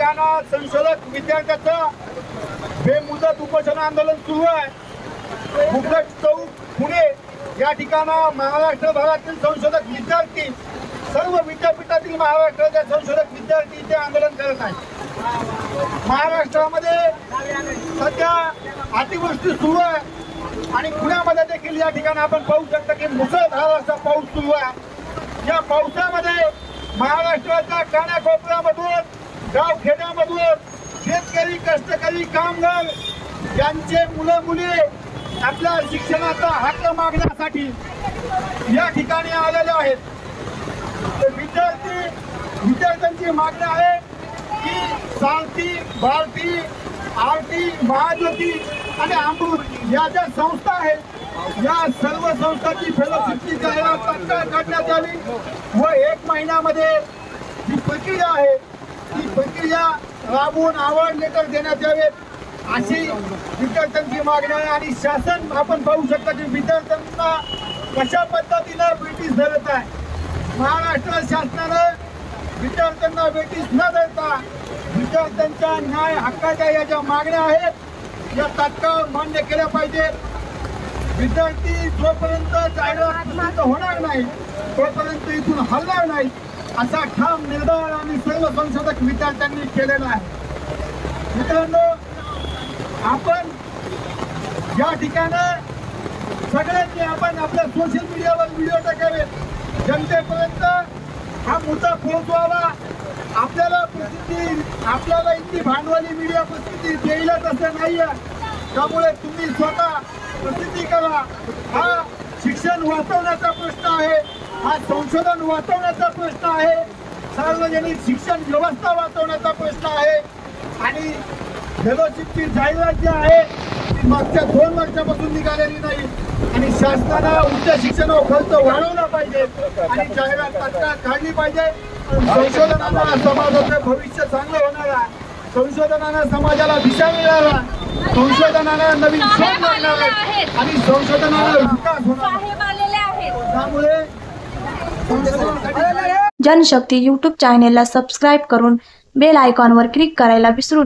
ठिकाणा संशोधक विद्यार्थ्यांचं बेमुदत उपोषण आंदोलन सुरू आहे। मुगट चौक पुणे या ठिकाणा महाराष्ट्र भागातील संशोधक विद्यार्थी सर्व विद्यापीठातील महाराष्ट्राच्या संशोधक विद्यार्थी इथे आंदोलन करत आहेत। महाराष्ट्रामध्ये सध्या अतिवृष्टी सुरू आहे आणि पुण्यामध्ये देखील या ठिकाणी आपण पाहू शकता की मुसळधार असा पाऊस सुरू आहे। या पावसामध्ये महाराष्ट्राच्या कानाकोपऱ्यामधून गाव खेड्यामधून शेतकरी कष्टकरी कामगार यांचे मुलं मुली आपल्या शिक्षणाचा हक्क मागण्यासाठी या ठिकाणी आलेले आहेत। विद्यार्थ्यांची मागणी आहे की सारथी भारती आरती महाज्योती आणि अमृत या ज्या संस्था आहेत या सर्व संस्थांची फेलोशिपची जाहिरात तात्काळ काढण्यात आली व 1 महिन्यामध्ये जी प्रक्रिया आहे ती प्रक्रिया राबवून अवॉर्ड लेटर देण्यात यावेत अशी विद्यार्थ्यांची मागणी आहे। आणि शासन आपण पाहू शकता की विद्यार्थ्यांना कशा पद्धतीने ब्रिटिश धरत आहे। महाराष्ट्र शासनानं विद्यार्थ्यांना ब्रिटिश न धरता विद्यार्थ्यांच्या न्याय हक्काच्या या ज्या मागण्या आहेत या तात्काळ मान्य केल्या पाहिजेत। विद्यार्थी जोपर्यंत जाहिरात होणार नाही तोपर्यंत इथून हलणार नाही असा ठाम निर्धार आणि सर्व संशोधक विद्यार्थ्यांनी केलेला आहे। मित्रांनो, आपण या ठिकाणी सगळ्यांनी आपण आपल्या सोशल मीडियावर व्हिडिओ टाकावे, जनतेपर्यंत हा मुद्दा पोहोचवावा। आपल्याला इतकी भांडवली मीडिया प्रसिद्धी देईलच असं नाहीये, त्यामुळे तुम्ही स्वतः प्रसिद्धी करा। हा शिक्षण वाचवण्याचा प्रश्न आहे, हा संशोधन वाचवण्याचा प्रश्न आहे, सार्वजनिक शिक्षण व्यवस्था वाचवण्याचा प्रश्न आहे। आणि फेलोशिपची जाहिरात जी आहे ती मागच्या 2 वर्षापासून निघालेली नाही आणि शासनानं उच्च शिक्षणावर खर्च वाढवला पाहिजे आणि जाहिरात तात्काळ काढली पाहिजे। संशोधनानं समाजाचं भविष्य चांगलं होणार आहे, संशोधनानं समाजाला दिशा मिळणार आहे, संशोधनानं नवीन शोध लागणार आहे आणि संशोधनानं विकास होणार आहे। त्यामुळे जनशक्ती यूट्यूब चॅनेलला सबस्क्राईब करून बेल आयकॉनवर क्लिक करायला विसरू